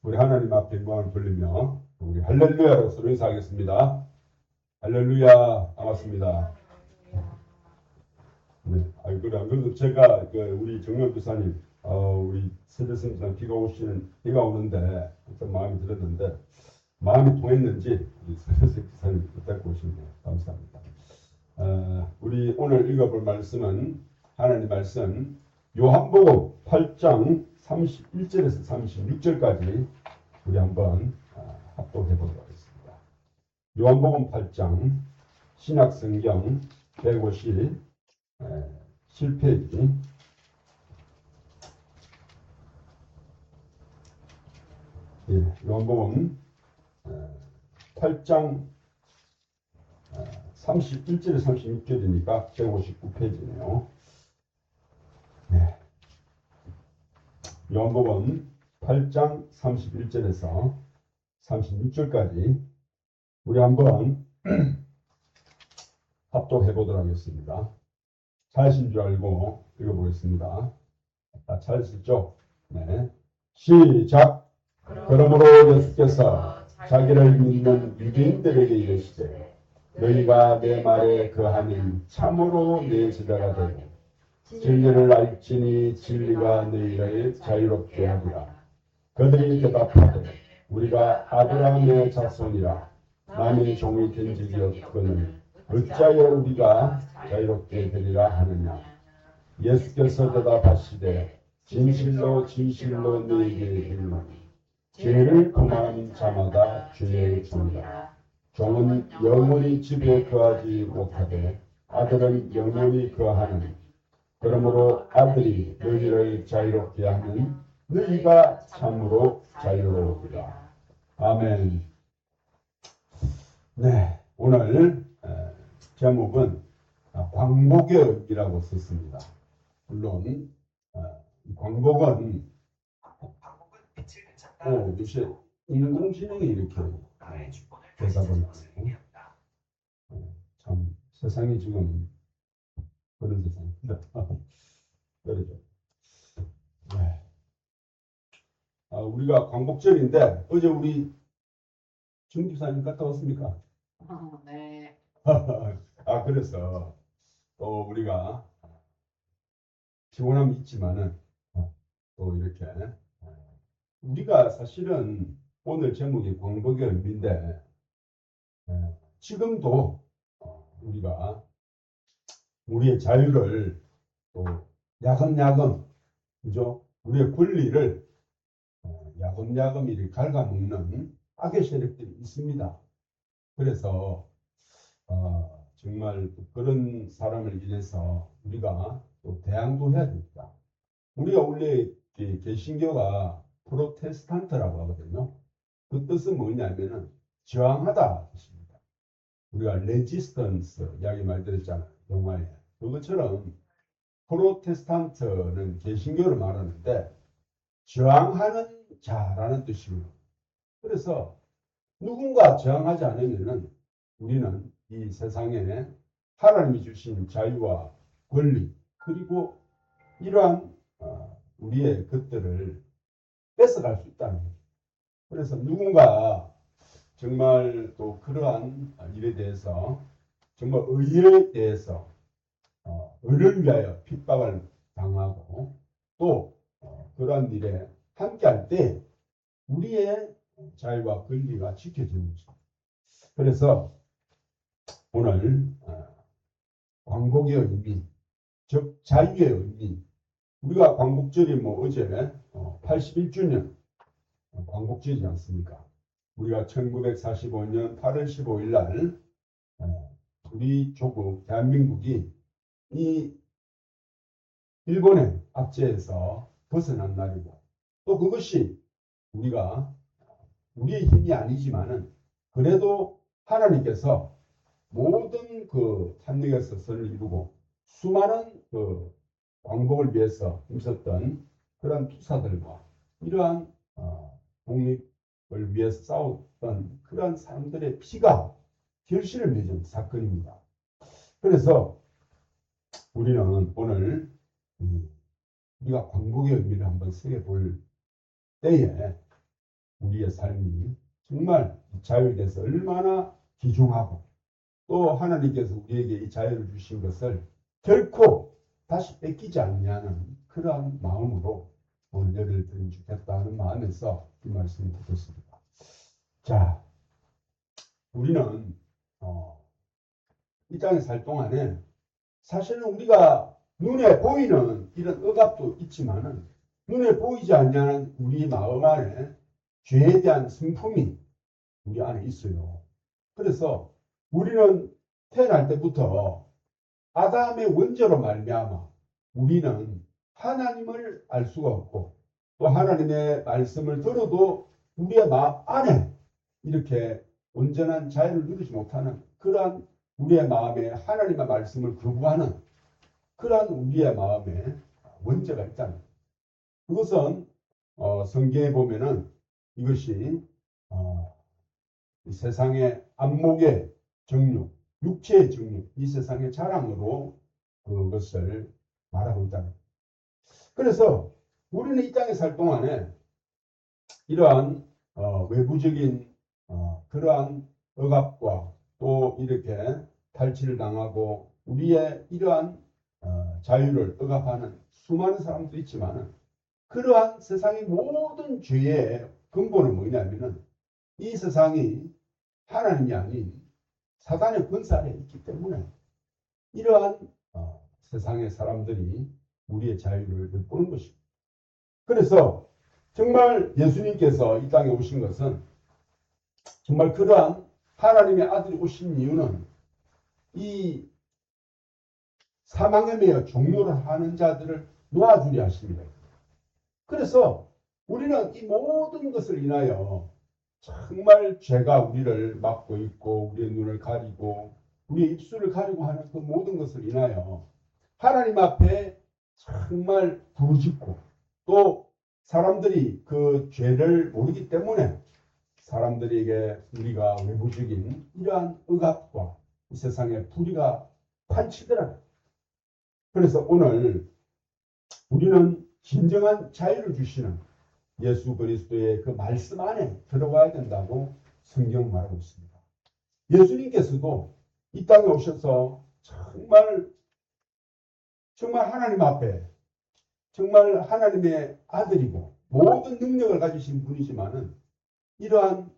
우리 하나님 앞에 영광을 돌리며 우리 할렐루야로 서로 인사하겠습니다. 할렐루야. 반갑습니다. 네. 그래도 제가 우리 정명 교사님, 우리 세대선교사 비가 오는데 좀 마음이 들었는데 마음이 통했는지 우리 세대선 교사님 데리고 오시네요. 감사합니다. 우리 오늘 읽어볼 말씀은 하나님 말씀 요한복음 8장 31절에서 36절까지 우리 한번 합독해 보도록 하겠습니다. 요한복음 8장 신약성경 157페이지 요한복음 8장 31절에 36절이니까 159페이지네요. 네. 요한복음 8장 31절에서 36절까지 우리 한번 합독해 보도록 하겠습니다. 잘하신 줄 알고 읽어보겠습니다. 잘 쓰죠? 네. 시작! 그러므로 예수께서 자기를 믿는 유대인들에게 이르시되 너희가 내 말에 거하니 참으로 내 제자가 되고 진리를 알지니 진리가 너희를 자유롭게 하리라. 그들이 대답하되 우리가 아브라함의 자손이라 남의 종이 된 적이 없거늘 어찌하여 우리가 자유롭게 되리라 하느냐. 예수께서 대답하시되 진실로 진실로 너희에게 이르노니 죄를 범하는 자마다 죄의 종이라. 종은 영원히 집에 거하지 못하되 아들은 영원히 거하느니 그러므로 아들이 너희를 자유롭게 하는 너희가 참으로 자유로우리라. 아멘. 네, 오늘 제목은 광복의이라고 썼습니다. 물론 광복은 요새 인공지능이 이렇게 대답을 하네요. 참 세상이 지금 그런 세상입니다. 그러죠. 네. 우리가 광복절인데 어제 우리 중기사님 갔다 왔습니까? 네. 그래서 또 우리가 피곤함이 있지만은 또 이렇게 우리가 사실은 오늘 제목이 광복의 의미인데 지금도 우리가 우리의 자유를 또 야금야금 그죠? 우리의 권리를 야금야금 이렇게 갉아먹는 악의 세력들이 있습니다. 그래서 정말 그런 사람을 위해서 우리가 또 대항도 해야 됩니다. 우리가 원래 개신교가 프로테스탄트라고 하거든요. 그 뜻은 뭐냐면은 저항하다 뜻입니다. 우리가 레지스턴스 이야기 많이 들었잖아요. 영화에. 그것처럼 프로테스탄트는 개신교를 말하는데 저항하는 자라는 뜻이고요. 그래서 누군가 저항하지 않으면은 우리는 이 세상에 하나님이 주신 자유와 권리 그리고 이러한 우리의 것들을 뺏어갈 수 있다는 거죠. 그래서 누군가 정말 또 그러한 일에 대해서 정말 의에 대해서 의를 위하여 핍박을 당하고 또 그러한 일에 함께할 때 우리의 자유와 권리가 지켜지는 거죠. 그래서 오늘 광복의 의미, 즉 자유의 의미. 우리가 광복절이 어제 81주년 광복절이지 않습니까? 우리가 1945년 8월 15일 날 우리 조국 대한민국이 이 일본의 압제에서 벗어난 날이고 또 그것이 우리가 우리의 힘이 아니지만은 그래도 하나님께서 모든 그 탄력에서 선을 이루고 수많은 그 광복을 위해서 힘썼던 그런 투사들과 이러한 독립을 위해서 싸웠던 그러한 사람들의 피가 결실을 맺은 사건입니다. 그래서 우리는 오늘 우리가 광복의 의미를 한번 새겨볼 때에 우리의 삶이 정말 자유에 대해서 얼마나 귀중하고 또 하나님께서 우리에게 이 자유를 주신 것을 결코 다시 뺏기지 않냐는 그러한 마음으로 오늘 예배를 드리면 좋겠다는 마음에서 이 말씀을 드렸습니다. 자, 우리는 이 땅에 살 동안에 사실은 우리가 눈에 보이는 이런 억압도 있지만은 눈에 보이지 않는 우리 마음 안에 죄에 대한 성품이 우리 안에 있어요. 그래서 우리는 태어날 때부터 아담의 원죄로 말미암아 우리는 하나님을 알 수가 없고 또 하나님의 말씀을 들어도 우리의 마음 안에 이렇게 온전한 자유를 누리지 못하는 그러한 우리의 마음에 하나님의 말씀을 거부하는 그러한 우리의 마음에 원죄가 있다는 거예요. 그것은 성경에 보면은 이것이 이 세상의 안목의 정욕, 육체의 정욕, 이 세상의 자랑으로 그것을 말하고 있다는 거예요. 그래서 우리는 이 땅에 살 동안에 이러한 외부적인 그러한 억압과 또 이렇게 탈취를 당하고 우리의 이러한 자유를 억압하는 수많은 사람도 있지만 그러한 세상의 모든 죄의 근본은 뭐냐면은 이 세상이 하나님이 아닌 사단의 권세 아래 있기 때문에 이러한 세상의 사람들이 우리의 자유를 엿보는 것입니다. 그래서 정말 예수님께서 이 땅에 오신 것은 정말 그러한 하나님의 아들이 오신 이유는 이 사망에 매여 종로를 하는 자들을 놓아주려 하십니다. 그래서 우리는 이 모든 것을 인하여 정말 죄가 우리를 막고 있고 우리의 눈을 가리고 우리의 입술을 가리고 하는 그 모든 것을 인하여 하나님 앞에 정말 부르짖고 또 사람들이 그 죄를 모르기 때문에 사람들에게 우리가 외부적인 이러한 억압과 이 세상의 불의가 판치더라. 그래서 오늘 우리는 진정한 자유를 주시는 예수 그리스도의 그 말씀 안에 들어가야 된다고 성경 말하고 있습니다. 예수님께서도 이 땅에 오셔서 정말 하나님 앞에 정말 하나님의 아들이고 모든 능력을 가지신 분이지만은 이러한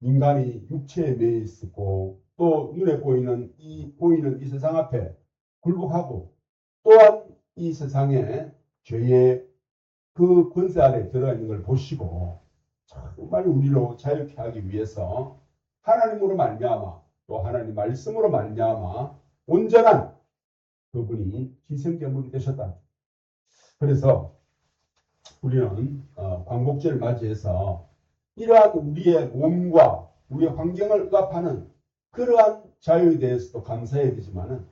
인간이 육체에 매여 있고 또 눈에 보이는 이 세상 앞에 굴복하고 또한 이 세상의 죄의 그 권세 아래 들어있는 걸 보시고 정말 우리로 자유케 하기 위해서 하나님으로 말미암아 또 하나님 말씀으로 말미암아 온전한 그분이 희생제물이 되셨다. 그래서 우리는 광복절을 맞이해서 이러한 우리의 몸과 우리의 환경을 억압하는 그러한 자유에 대해서도 감사해야 되지만은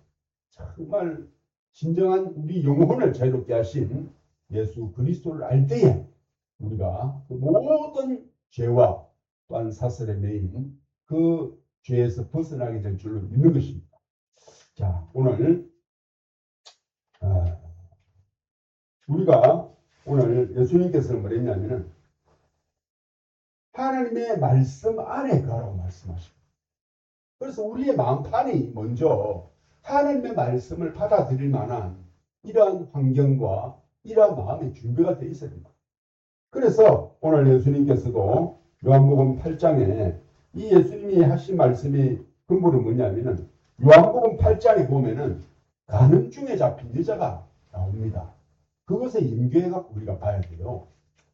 정말 진정한 우리 영혼을 자유롭게 하신 예수 그리스도를 알 때에 우리가 그 모든 죄와 또한 사슬에 매인 그 죄에서 벗어나게 될 줄로 믿는 것입니다. 자, 오늘 우리가 오늘 예수님께서는 뭐랬냐면은 하나님의 말씀 안에 가라고 말씀하십니다. 그래서 우리의 마음판이 먼저 하나님의 말씀을 받아들일 만한 이러한 환경과 이러한 마음의 준비가 되어 있어야 됩니다. 그래서 오늘 예수님께서도 요한복음 8장에 이 예수님이 하신 말씀이 근본은 뭐냐면은 요한복음 8장에 보면은 간음중에 잡힌 여자가 나옵니다. 그것에 임교해갖고 우리가 봐야 돼요.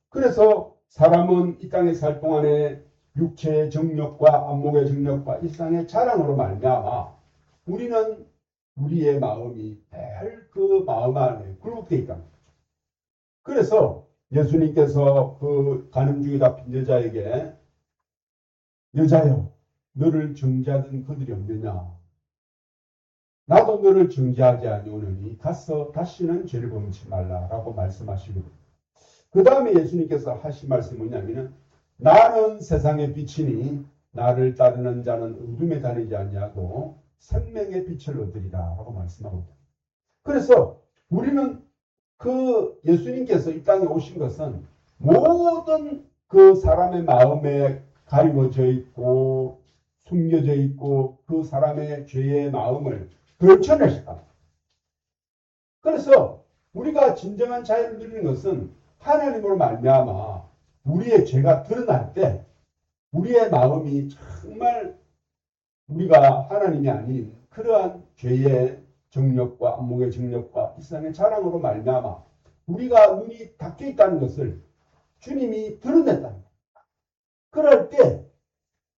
그래서 사람은 이 땅에 살 동안에 육체의 정욕과 안목의 정욕과 이 세상의 자랑으로 말미암아 우리는 우리의 마음이 늘 그 마음 안에 굴복되어 있다. 그래서 예수님께서 그 간음중에 잡힌 여자에게 여자여 너를 정죄하던 그들이 없느냐 나도 너를 정죄하지 아니오느니 가서 다시는 죄를 범치 말라라고 말씀하시거든요. 그 다음에 예수님께서 하신 말씀이 뭐냐면은 나는 세상의 빛이니 나를 따르는 자는 어둠에 다니지 아니하고 생명의 빛을 얻으리라 라고 말씀하거든요. 그래서 우리는 그 예수님께서 이 땅에 오신 것은 모든 그 사람의 마음에 가리워져 있고 숨겨져 있고 그 사람의 죄의 마음을 들춰내셨다. 그래서 우리가 진정한 자유를 누리는 것은 하나님으로 말미암아 우리의 죄가 드러날 때 우리의 마음이 정말 우리가 하나님이 아닌 그러한 죄의 정력과 안목의 정력과 이 세상의 자랑으로 말미암아 우리가 눈이 닫혀 있다는 것을 주님이 드러냈다. 그럴 때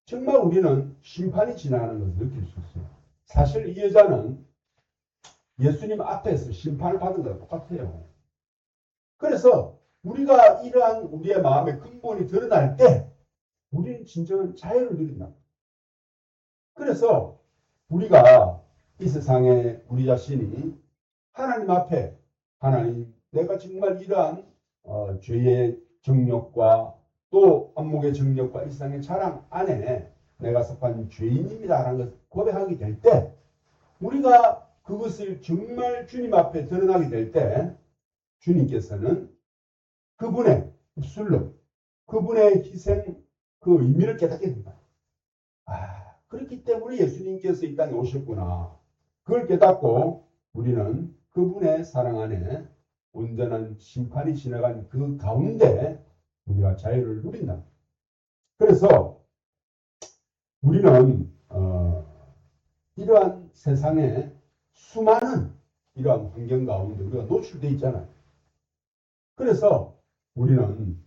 정말 우리는 심판이 지나가는 것을 느낄 수 있어요. 사실 이 여자는 예수님 앞에서 심판을 받은 것과 똑같아요. 그래서 우리가 이러한 우리의 마음의 근본이 드러날 때 우리는 진정한 자유를 누린다. 그래서 우리가 이 세상에 우리 자신이 하나님 앞에 하나님 내가 정말 이러한 죄의 정욕과 또 안목의 정욕과 이 세상의 자랑 안에 내가 속한 죄인입니다라는 것을 고백하게 될 때 우리가 그것을 정말 주님 앞에 드러나게 될 때 주님께서는 그분의 입술로 그분의 희생 그 의미를 깨닫게 된다. 그렇기 때문에 예수님께서 이 땅에 오셨구나. 그걸 깨닫고 우리는 그분의 사랑 안에 온전한 심판이 지나간 그 가운데 우리가 자유를 누린다. 그래서 우리는 이러한 세상에 수많은 이러한 환경 가운데 우리가 노출되어 있잖아요. 그래서 우리는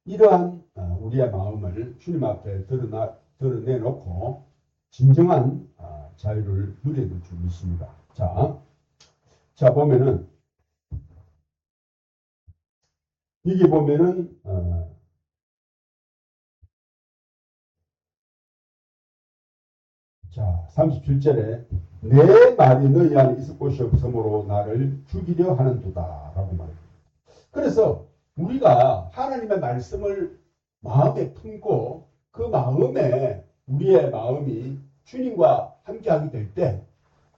이러한 우리의 마음을 주님 앞에 드러내놓고 진정한 자유를 누려야 될 줄 믿습니다. 자 보면은 여기 보면은 자 37절에 내 말이 너희 안에 있을 곳이 없으므로 나를 죽이려 하는도다 라고 말합니다. 그래서 우리가 하나님의 말씀을 마음에 품고 그 마음에 우리의 마음이 주님과 함께하게 될 때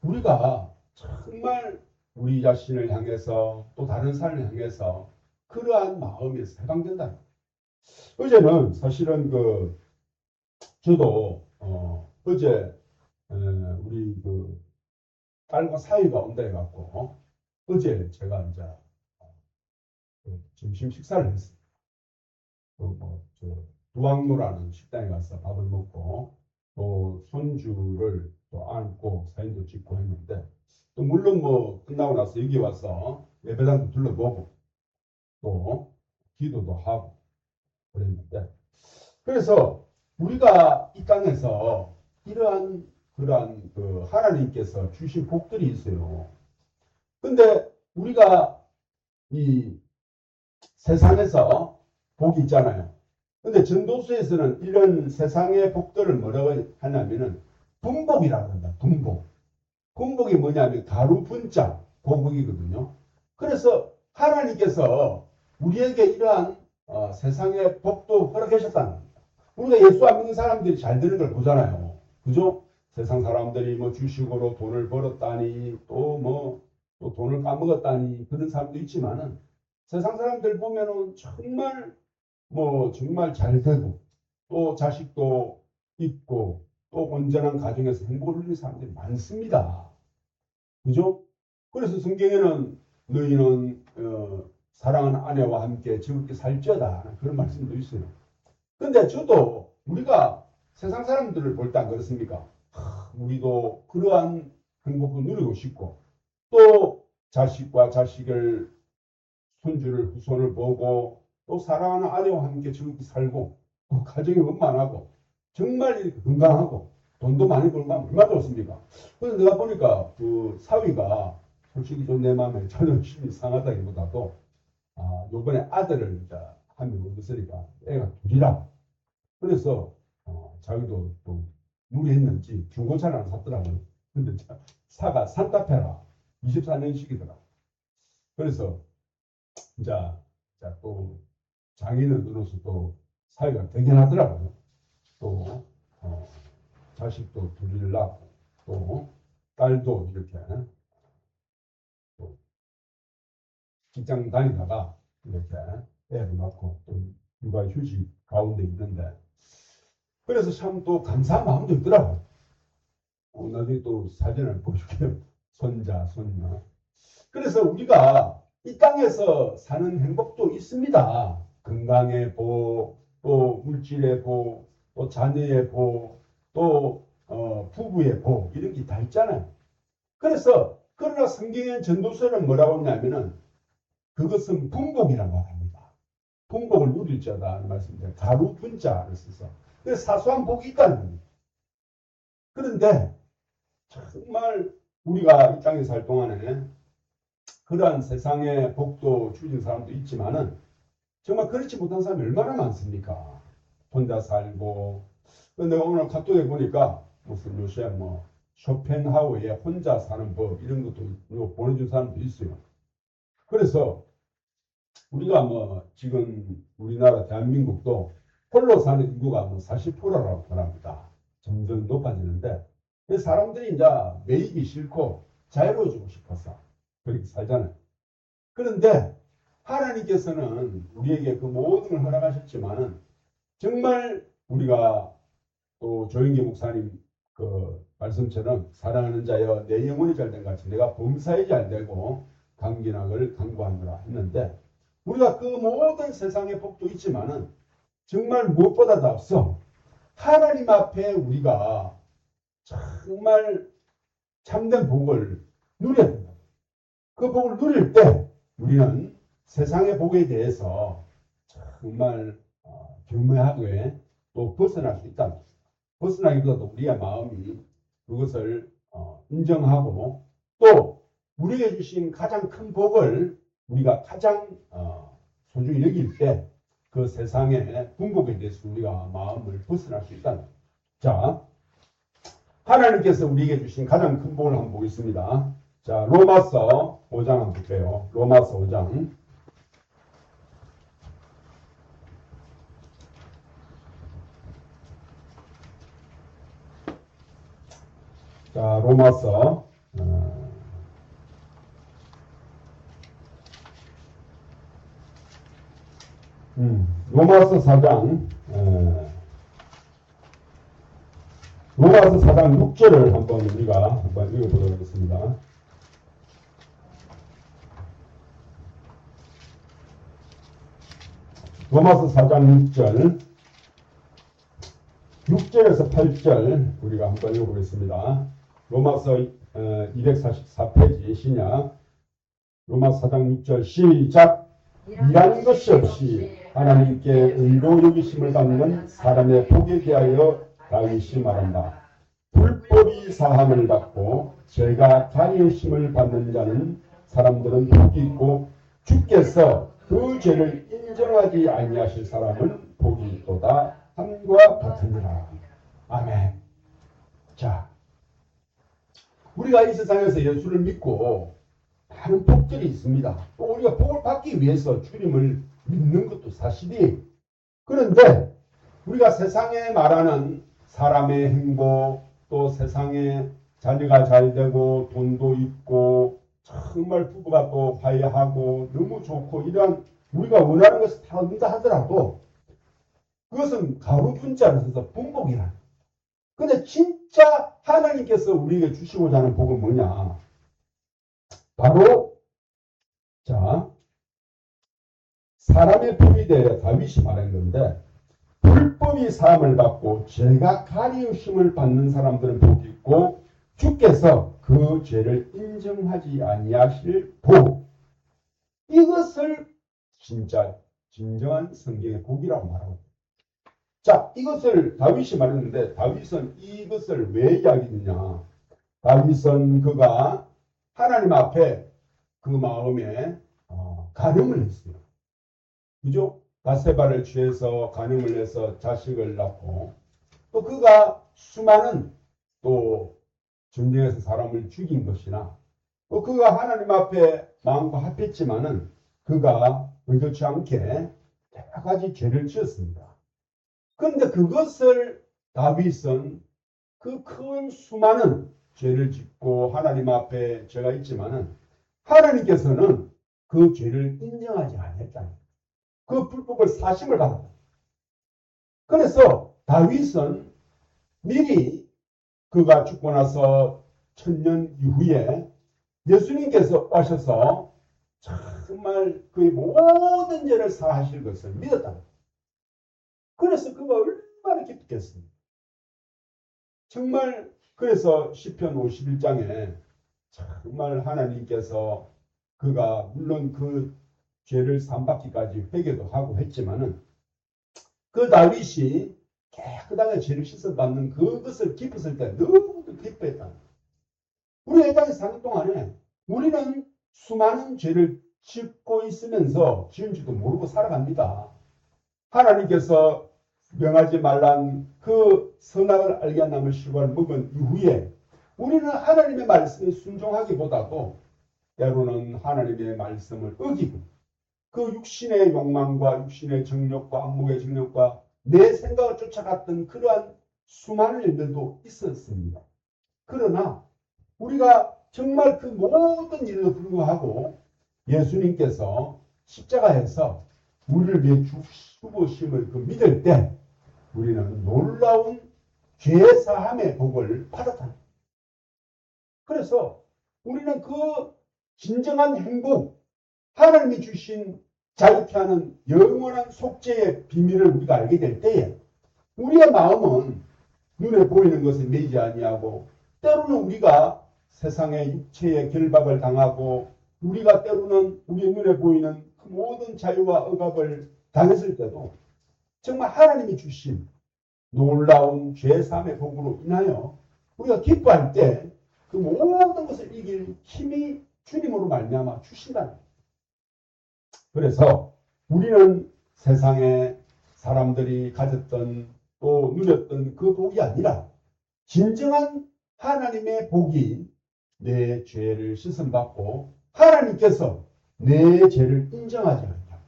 우리가 정말 우리 자신을 향해서 또 다른 사람을 향해서 그러한 마음에서 해방된다. 어제는 사실은 저도 어제 우리 딸과 사위가 온다 해갖고 어제 제가 이제 점심 식사를 했어요. 두왕로라는 식당에 가서 밥을 먹고 또 손주를 또 안고 사진도 찍고 했는데 또 물론 끝나고 나서 여기 와서 예배당도 둘러보고 또 기도도 하고 그랬는데 그래서 우리가 이 땅에서 이러한 그러한 하나님께서 주신 복들이 있어요. 근데 우리가 이 세상에서 복이 있잖아요. 근데 전도서에서는 이런 세상의 복들을 뭐라고 하냐면은 분복이라고 한다. 분복. 분복이 뭐냐면 가루 분자 복이거든요. 그래서 하나님께서 우리에게 이러한 세상의 복도 허락하셨다는 겁니다. 우리가 예수 안 믿는 사람들이 잘 되는 걸 보잖아요. 그죠? 세상 사람들이 주식으로 돈을 벌었다니 또 돈을 까먹었다니 그런 사람도 있지만은 세상 사람들 보면은 정말 잘 되고 또 자식도 있고 또 온전한 가정에서 행복을 누리는 사람들이 많습니다. 그죠? 그래서 성경에는 너희는 사랑하는 아내와 함께 즐겁게 살지어다 그런 말씀도 있어요. 근데 저도 우리가 세상 사람들을 볼 때 안 그렇습니까? 우리도 그러한 행복을 누리고 싶고 또 자식과 자식을 손주를 후손을 보고 또 사랑하는 아내와 함께 즐겁게 살고 또 가정이 원만하고 정말 이렇게 건강하고 돈도 많이 벌면 얼마나 좋습니까? 그래서 내가 보니까 사위가 솔직히 좀 내 마음에 자존심이 상하다기보다도 요번에 아들을 이제 한 명 얻었으니까 애가 둘이라 그래서 자기도 또 무리했는지 중고차를 하나 샀더라고요. 근데 사가 산타페라 24년식이더라. 그래서 이제 또 장인어른으로서 또 사회가 되긴 하더라고요. 또 자식도 둘을 낳고 또 딸도 이렇게 또 직장 다니다가 이렇게 애를 낳고 또 주가 휴직 가운데 있는데 그래서 참 또 감사한 마음도 있더라고. 나중에 또 사진을 보여줄게요. 손자, 손녀. 그래서 우리가 이 땅에서 사는 행복도 있습니다. 건강의 보, 또 물질의 보, 또 자녀의 보, 또 부부의 보 이런 게 다 있잖아요. 그래서 그러나 성경의 전도서는 뭐라고 하냐면은 그것은 분복이라고 합니다. 분복을 누릴 자다 하는 말씀인데 가루 분자를 써서 그래서 사소한 복이 있다는 겁니다. 그런데 정말 우리가 이 땅에 살 동안에 그러한 세상의 복도 주신 사람도 있지만은 정말 그렇지 못한 사람이 얼마나 많습니까? 혼자 살고. 근데 오늘 카톡에 보니까 무슨 요새 뭐 쇼펜하우의 혼자 사는 법 이런 것도 보내준 사람도 있어요. 그래서 우리가 뭐 지금 우리나라 대한민국도 홀로 사는 인구가 뭐 40%라고 합니다. 점점 높아지는데 사람들이 이제 매이기 싫고 자유로워지고 싶어서 그렇게 살잖아요. 그런데 하나님께서는 우리에게 그 모든 걸 허락하셨지만은 정말 우리가 또 조영기 목사님 그 말씀처럼 사랑하는 자여 내 영혼이 잘된 같이 내가 범사에 잘되고 감기나을 강구하노라 했는데 우리가 그 모든 세상의 복도 있지만은 정말 무엇보다도 앞서 하나님 앞에 우리가 정말 참된 복을 누려야 된다. 그 복을 누릴 때 우리는 세상의 복에 대해서 정말 교묘하게 또 벗어날 수 있다. 벗어나기보다도 우리의 마음이 그것을 인정하고 또 우리에게 주신 가장 큰 복을 우리가 가장 소중히 여길 때 그 세상의 분복에 대해서 우리가 마음을 벗어날 수 있다. 자, 하나님께서 우리에게 주신 가장 큰 복을 한번 보겠습니다. 자, 로마서 5장 한번 볼게요. 로마서 5장. 자, 로마서 로마서 4장 로마서 4장 6절을 한번 우리가 한번 읽어보도록 하겠습니다. 로마서 4장 6절 6절에서 8절 우리가 한번 읽어보겠습니다. 로마서 244페이지 신약 로마서 4장 6절 시작. 일하는 것이 없이 하나님께 의로 여기심을 받는 사람의 복에 대하여 다윗이 말한다. 불법이 사함을 받고 죄가 가리우심을 받는 자는 사람들은 복이 있고 주께서 그 죄를 인정하지 아니하실 사람은 복이 있도다 함과 같으니라. 아멘. 자, 우리가 이 세상에서 예수를 믿고 많은 복들이 있습니다. 또 우리가 복을 받기 위해서 주님을 믿는 것도 사실이에요. 그런데 우리가 세상에 말하는 사람의 행복, 또 세상에 자녀가 잘 되고 돈도 있고 정말 부부가 또 화해하고 너무 좋고 이러한 우리가 원하는 것을 다 얻는다 하더라도 그것은 가루 분자를 써서 분복이라. 근데 진짜 하나님께서 우리에게 주시고자 하는 복은 뭐냐? 바로 자 사람의 법에 대해 다윗이 말한 건데 불법이 사함을 받고 죄가 가리우심을 받는 사람들은 복이 있고 주께서 그 죄를 인정하지 아니하실 복 이것을 진짜 진정한 성경의 복이라고 말하고 자 이것을 다윗이 말했는데 다윗은 이것을 왜 이야기했느냐 다윗은 그가 하나님 앞에 그 마음에 간음을 했어요. 그죠? 바세바를 취해서 간음을 해서 자식을 낳고 또 그가 수많은 또 전쟁에서 사람을 죽인 것이나 또 그가 하나님 앞에 마음과 합했지만은 그가 의도치 않게 여러 가지 죄를 지었습니다. 그런데 그것을 다윗은 그 큰 수많은 죄를 짓고 하나님 앞에 죄가 있지만은 하나님께서는 그 죄를 인정하지 않았다. 그 불법을 사심을 받았다. 그래서 다윗은 미리 그가 죽고 나서 1000년 이후에 예수님께서 오셔서 정말 그의 모든 죄를 사하실 것을 믿었다. 그래서 그가 얼마나 기쁘겠습니까? 정말 그래서 시편 51장에 정말 하나님께서 그가 물론 그 죄를 삼받기까지 회개도 하고 했지만은 그 다윗이 깨끗하게 죄를 씻어받는 그것을 기뻤을 때 너무도 기뻐했다. 우리 이 땅에 사는 동안에 우리는 수많은 죄를 짓고 있으면서 지은지도 모르고 살아갑니다. 하나님께서 명하지 말란 그 선악을 알게 한 나무 실과를 먹은 이후에 우리는 하나님의 말씀에 순종하기보다도 때로는 하나님의 말씀을 어기고 그 육신의 욕망과 육신의 정욕과 안목의 정욕과 내 생각을 쫓아갔던 그러한 수많은 일들도 있었습니다. 그러나 우리가 정말 그 모든 일에도 불구하고 예수님께서 십자가에서 우리를 위해 죽으심을 그 믿을 때 우리는 놀라운 죄사함의 복을 받았다. 그래서 우리는 그 진정한 행복, 하나님이 주신 자유케 하는 영원한 속죄의 비밀을 우리가 알게 될 때에 우리의 마음은 눈에 보이는 것을 매이지 아니하고 때로는 우리가 세상의 육체의 결박을 당하고 우리가 때로는 우리 눈에 보이는 그 모든 자유와 억압을 당했을 때도 정말 하나님이 주신 놀라운 죄사함의 복으로 인하여 우리가 기뻐할 때 그 모든 것을 이길 힘이 주님으로 말미암아 주신다는 거예요. 그래서 우리는 세상에 사람들이 가졌던 또 누렸던 그 복이 아니라 진정한 하나님의 복이 내 죄를 씻음받고 하나님께서 내 죄를 인정하지 않는다.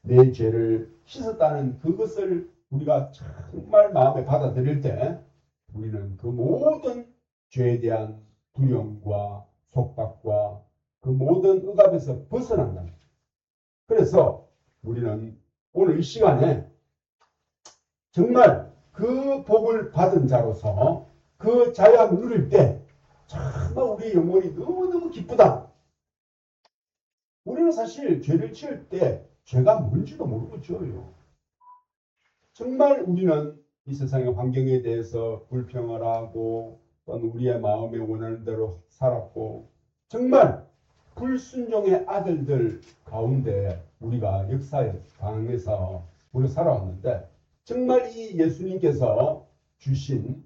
내 죄를 씻었다는 그것을 우리가 정말 마음에 받아들일 때 우리는 그 모든 죄에 대한 두려움과 속박과 그 모든 억압에서 벗어난다. 그래서 우리는 오늘 이 시간에 정말 그 복을 받은 자로서 그 자유함을 누릴 때 정말 우리 영혼이 너무너무 기쁘다. 우리는 사실 죄를 지을 때 죄가 뭔지도 모르고 지어요. 정말 우리는 이 세상의 환경에 대해서 불평을 하고 또는 우리의 마음에 원하는 대로 살았고 정말 불순종의 아들들 가운데 우리가 역사에 당해서 우리가 살아왔는데 정말 이 예수님께서 주신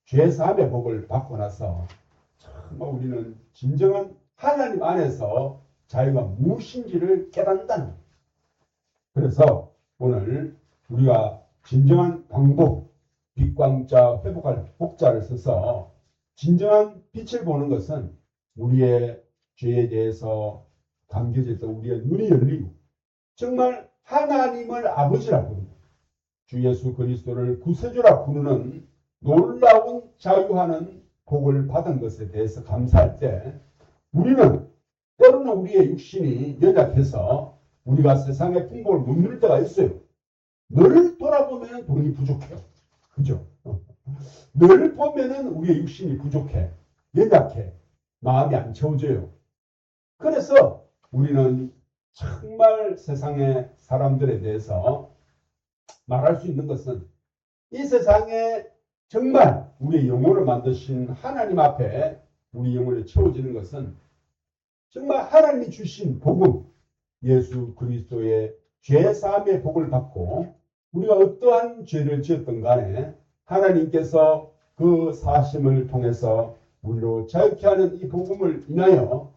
죄사함의 복을 받고 나서 정말 우리는 진정한 하나님 안에서 자유가 무엇인지를 깨닫는다는 거예요. 그래서 오늘 우리가 진정한 방법, 빛광자, 회복할 복자를 써서 진정한 빛을 보는 것은 우리의 죄에 대해서 담겨져 있던 우리의 눈이 열리고 정말 하나님을 아버지라 부르고 주 예수 그리스도를 구세주라 부르는 놀라운 자유하는 복을 받은 것에 대해서 감사할 때 우리는 때로는 우리의 육신이 연약해서 우리가 세상의 풍복을 못 누릴 때가 있어요. 늘 돌아보면 돈이 부족해요. 그죠? 늘 보면은 우리의 육신이 부족해. 연약해. 마음이 안 채워져요. 그래서 우리는 정말 세상의 사람들에 대해서 말할 수 있는 것은 이 세상에 정말 우리의 영혼을 만드신 하나님 앞에 우리 영혼이 채워지는 것은 정말 하나님이 주신 복음, 예수 그리스도의 죄사함의 복을 받고 우리가 어떠한 죄를 지었던 간에 하나님께서 그 사심을 통해서 우리로 자유케 하는 이 복음을 인하여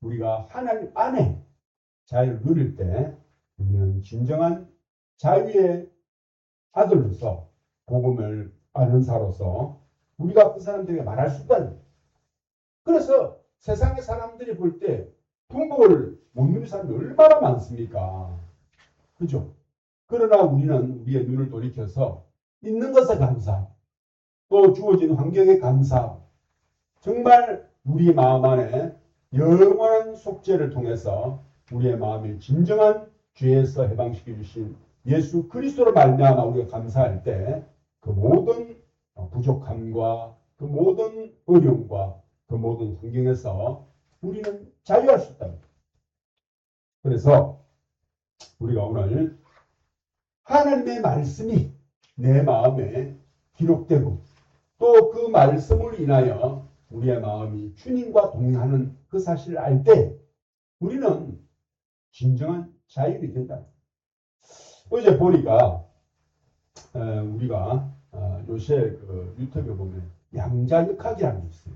우리가 하나님 안에 자유를 누릴 때 우리는 진정한 자유의 아들로서 복음을 아는 자로서 우리가 그 사람들에게 말할 수 있다는 거예요. 그래서 세상의 사람들이 볼 때 풍복을 못 누리는 사람이 얼마나 많습니까? 그죠? 그러나 우리는 우리의 눈을 돌이켜서 있는 것에 감사하고 또 주어진 환경에 감사하고 정말 우리 마음 안에 영원한 속죄를 통해서 우리의 마음을 진정한 죄에서 해방시켜 주신 예수 그리스도로 말미암아 우리가 감사할 때 그 모든 부족함과 그 모든 어려움과 그 모든 환경에서 우리는 자유할 수 있다. 그래서 우리가 오늘 하나님의 말씀이 내 마음에 기록되고 또 그 말씀을 인하여 우리의 마음이 주님과 동행하는 그 사실을 알 때 우리는 진정한 자율이 된다. 어제 보니까 우리가 요새 그 유튜브에 보면 양자역학이라는 게 있어요.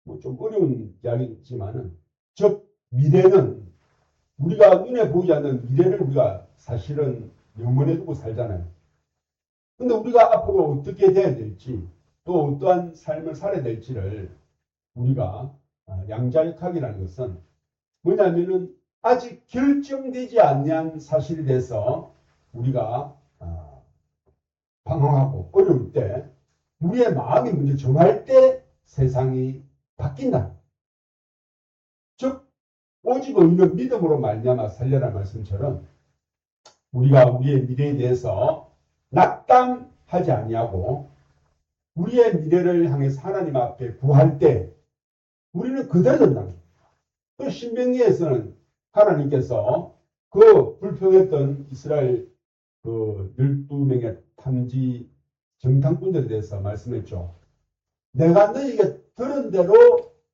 뭐 좀 어려운 이야기지만은 즉 미래는 우리가 눈에 보이지 않는 미래를 우리가 사실은 영원에 두고 살잖아요. 근데 우리가 앞으로 어떻게 돼야 될지 또 어떠한 삶을 살아야 될지를 우리가 양자역학이라는 것은 뭐냐면은 아직 결정되지 않는 사실에 대해서 우리가 방황하고 어려울 때 우리의 마음이 먼저 정할 때 세상이 바뀐다. 즉 오직 의인은 믿음으로 말미암아 살려라 말씀처럼 우리가 우리의 미래에 대해서 낙담하지 아니하고 우리의 미래를 향해서 하나님 앞에 구할 때 우리는 그대로 된다. 그 신명기에서는 하나님께서 그 불평했던 이스라엘 그 12명의 탐지 정탐꾼들에 대해서 말씀했죠. 내가 너희에게 들은 대로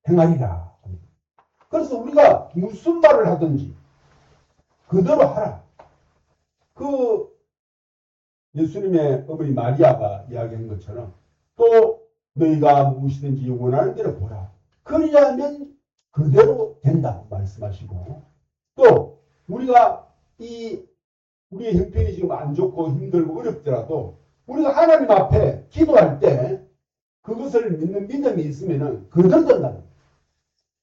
행하리라. 그래서 우리가 무슨 말을 하든지 그대로 하라. 그 예수님의 어머니 마리아가 이야기한 것처럼 또 너희가 무엇이든지 원하는 대로 보라. 그리하면 그대로 된다 말씀하시고 또 우리가 우리의 형편이 지금 안 좋고 힘들고 어렵더라도 우리가 하나님 앞에 기도할 때 그것을 믿는 믿음이 있으면 그대로 된다.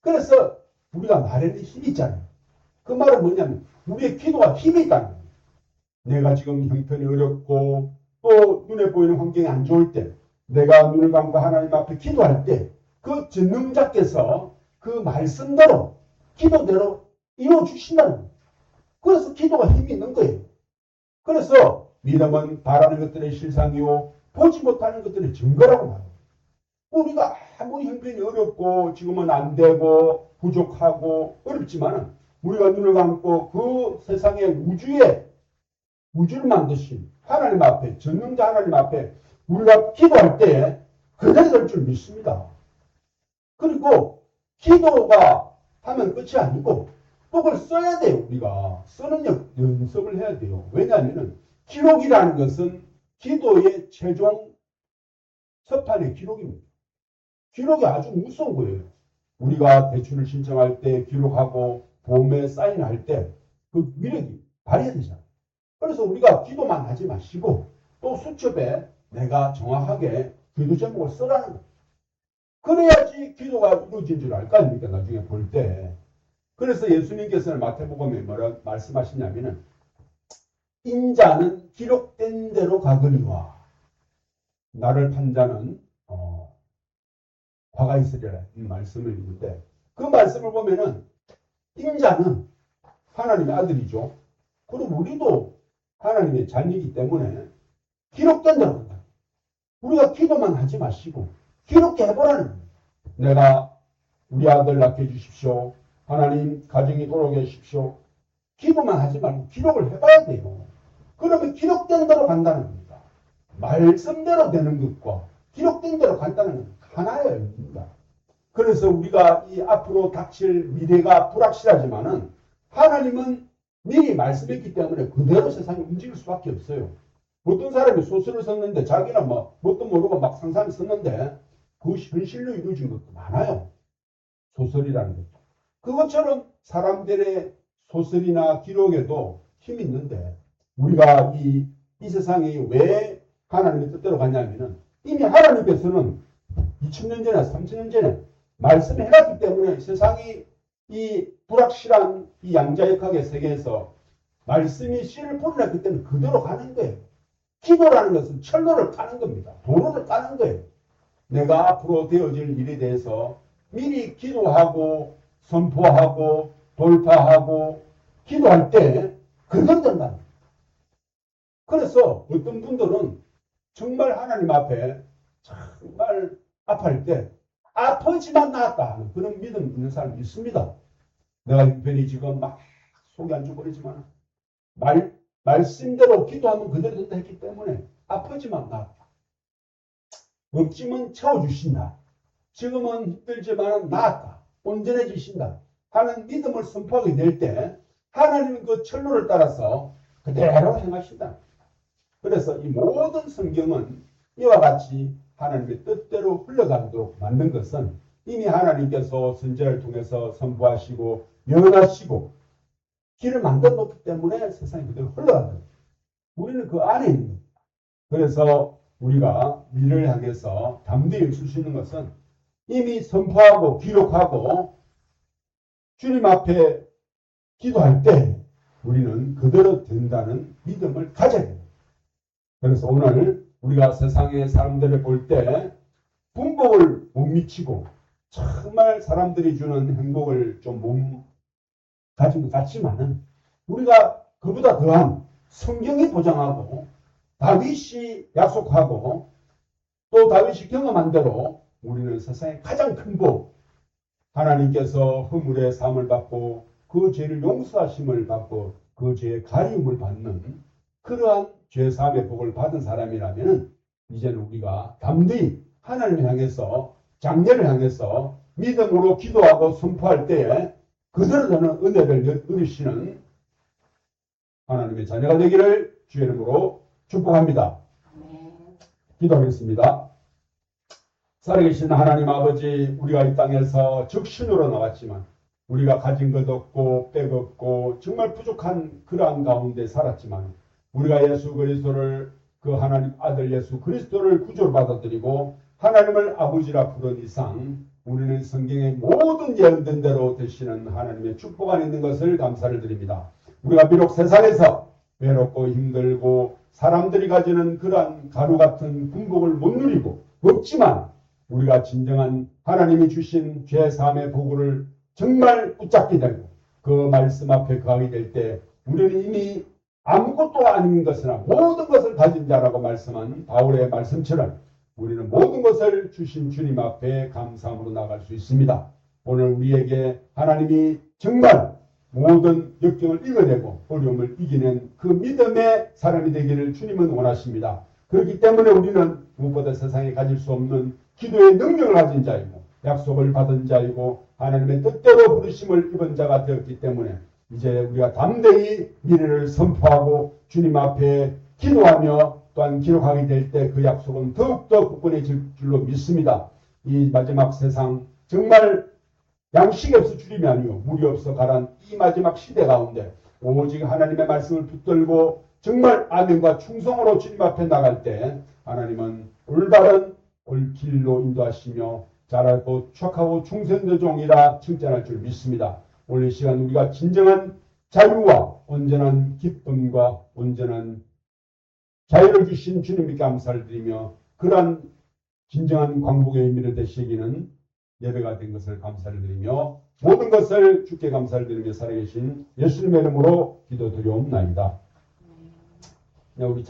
그래서 우리가 말에는 힘이 있잖아요. 그 말은 뭐냐면 우리의 기도가 힘이 있다는 거예요. 내가 지금 형편이 어렵고 또 눈에 보이는 환경이 안 좋을 때 내가 눈을 감고 하나님 앞에 기도할 때 그 전능자께서 그 말씀대로 기도대로 이루어주신다는 거예요. 그래서 기도가 힘이 있는 거예요. 그래서 믿음은 바라는 것들의 실상이요 보지 못하는 것들의 증거라고 말해요. 우리가 아무리 형편이 어렵고 지금은 안 되고 부족하고 어렵지만 우리가 눈을 감고 그 세상의 우주를 만드신 하나님 앞에 전능자 하나님 앞에 우리가 기도할 때 그대로 될 줄 믿습니다. 그리고 기도가 하면 끝이 아니고 또 그걸 써야 돼요. 우리가 쓰는 연습을 해야 돼요. 왜냐하면 기록이라는 것은 기도의 최종 서판의 기록입니다. 기록이 아주 무서운 거예요. 우리가 대출을 신청할 때 기록하고 보험에 사인할 때 그 위력이 발휘해야 되잖아요. 그래서 우리가 기도만 하지 마시고 또 수첩에 내가 정확하게 기도 제목을 써라는 거예요. 그래야지 기도가 이루어진 줄 알 거 아닙니까? 나중에 볼 때. 그래서 예수님께서는 마태복음에 뭐라 말씀하시냐면은 인자는 기록된 대로 가거니와 나를 판자는 화가 있으리라 이 말씀을 읽는데 그 말씀을 보면은 인자는 하나님의 아들이죠. 그리고 우리도 하나님의 자녀이기 때문에 기록된 대로 간다. 우리가 기도만 하지 마시고 기록해보라는 거예요. 내가 우리 아들 낳게 해주십시오. 하나님 가정이 돌아오게 해주십시오. 기도만 하지 말고 기록을 해봐야 돼요. 그러면 기록된 대로 간다는 겁니다. 말씀대로 되는 것과 기록된 대로 간다는 건 하나입니다. 그래서 우리가 이 앞으로 닥칠 미래가 불확실하지만은 하나님은 미리 말씀했기 때문에 그대로 세상이 움직일 수밖에 없어요. 어떤 사람이 소설을 썼는데 자기는 뭣도 모르고 막 상상을 썼는데 그것이 현실로 이루어진 것도 많아요. 소설이라는 것도. 그것처럼 사람들의 소설이나 기록에도 힘이 있는데 우리가 이 세상이 왜 하나님의 뜻대로 갔냐면은 이미 하나님께서는 2000년 전에 3000년 전에 말씀을 해놨기 때문에 세상이 이 불확실한 이 양자역학의 세계에서 말씀이 씨를 뿌려놨기 때문에 그대로 가는 거예요. 기도라는 것은 철로를 까는 겁니다. 도로를 까는 거예요. 내가 앞으로 되어질 일에 대해서 미리 기도하고 선포하고 돌파하고 기도할 때 그건 된다. 그래서 어떤 분들은 정말 하나님 앞에 정말 아파할 때 아프지만 나았다 하는 그런 믿음 있는 사람이 있습니다. 내가 편히 지금 막 속이 안 좋거리지만 말씀대로 기도하면 그대로 된다 했기 때문에 아프지만 나았다. 없지만 채워주신다. 지금은 힘들지만 나았다. 온전해지신다. 하는 믿음을 선포하게 될 때 하나님은 그 철로를 따라서 그대로 행하신다. 그래서 이 모든 성경은 이와 같이 하나님의 뜻대로 흘러가도록 만든 것은 이미 하나님께서 선지자를 통해서 선포하시고 예언하시고 길을 만들어 놓기 때문에 세상이 그대로 흘러간다. 우리는 그 안에 있는 겁니다. 그래서 우리가 미래를 향해서 담대히 설 수 있는 것은 이미 선포하고 기록하고 주님 앞에 기도할 때 우리는 그대로 된다는 믿음을 가져야 됩니다. 그래서 오늘 우리가 세상의 사람들을 볼 때 분복을 못 미치고 정말 사람들이 주는 행복을 좀 못 가진 것 같지만은 우리가 그보다 더한 성경이 보장하고 다윗이 약속하고 또 다윗이 경험한 대로 우리는 세상의 가장 큰 복, 하나님께서 허물의 사함을 받고 그 죄를 용서하심을 받고 그 죄의 가리움을 받는 그러한 죄사함의 복을 받은 사람이라면 이제는 우리가 담대히 하나님을 향해서 장례를 향해서 믿음으로 기도하고 선포할 때에 그대로 되는 은혜를 얻으시는 하나님의 자녀가 되기를 주의 이름으로 축복합니다. 기도하겠습니다. 살아계신 하나님 아버지, 우리가 이 땅에서 적신으로 나왔지만 우리가 가진 것 없고 백 없고 정말 부족한 그러한 가운데 살았지만 우리가 예수 그리스도를 그 하나님 아들 예수 그리스도를 구주로 받아들이고 하나님을 아버지라 부른 이상 우리는 성경의 모든 예언된 대로 되시는 하나님의 축복 안에 있는 것을 감사를 드립니다. 우리가 비록 세상에서 외롭고 힘들고 사람들이 가지는 그러한 가루 같은 풍복을 못 누리고 없지만 우리가 진정한 하나님이 주신 죄사함의 복을 정말 붙잡게 되고 그 말씀 앞에 거하게 될 때 우리는 이미 아무것도 아닌 것이나 모든 것을 가진 자라고 말씀한 바울의 말씀처럼 우리는 모든 것을 주신 주님 앞에 감사함으로 나갈 수 있습니다. 오늘 우리에게 하나님이 정말 모든 역경을 이겨내고 어려움을 이기는 그 믿음의 사람이 되기를 주님은 원하십니다. 그렇기 때문에 우리는 무엇보다 세상에 가질 수 없는 기도의 능력을 가진 자이고 약속을 받은 자이고 하나님의 뜻대로 부르심을 입은 자가 되었기 때문에 이제 우리가 담대히 미래를 선포하고 주님 앞에 기도하며 또한 기록하게 될 때 그 약속은 더욱더 굳건해질 줄로 믿습니다. 이 마지막 세상 정말 양식이 없어 주림이 아니요 물이 없어 가란 이 마지막 시대 가운데 오직 하나님의 말씀을 붙들고 정말 아멘과 충성으로 주님 앞에 나갈 때 하나님은 올바른 올 길로 인도하시며 잘하고 착하고 충성된 종이라 칭찬할 줄 믿습니다. 오늘 이 시간 우리가 진정한 자유와 온전한 기쁨과 온전한 자유를 주신 주님께 감사를 드리며 그러한 진정한 광복의 의미를 되시기는 예배가 된 것을 감사를 드리며 모든 것을 주께 감사를 드리며 살아계신 예수님의 이름으로 기도드리옵나이다. 우리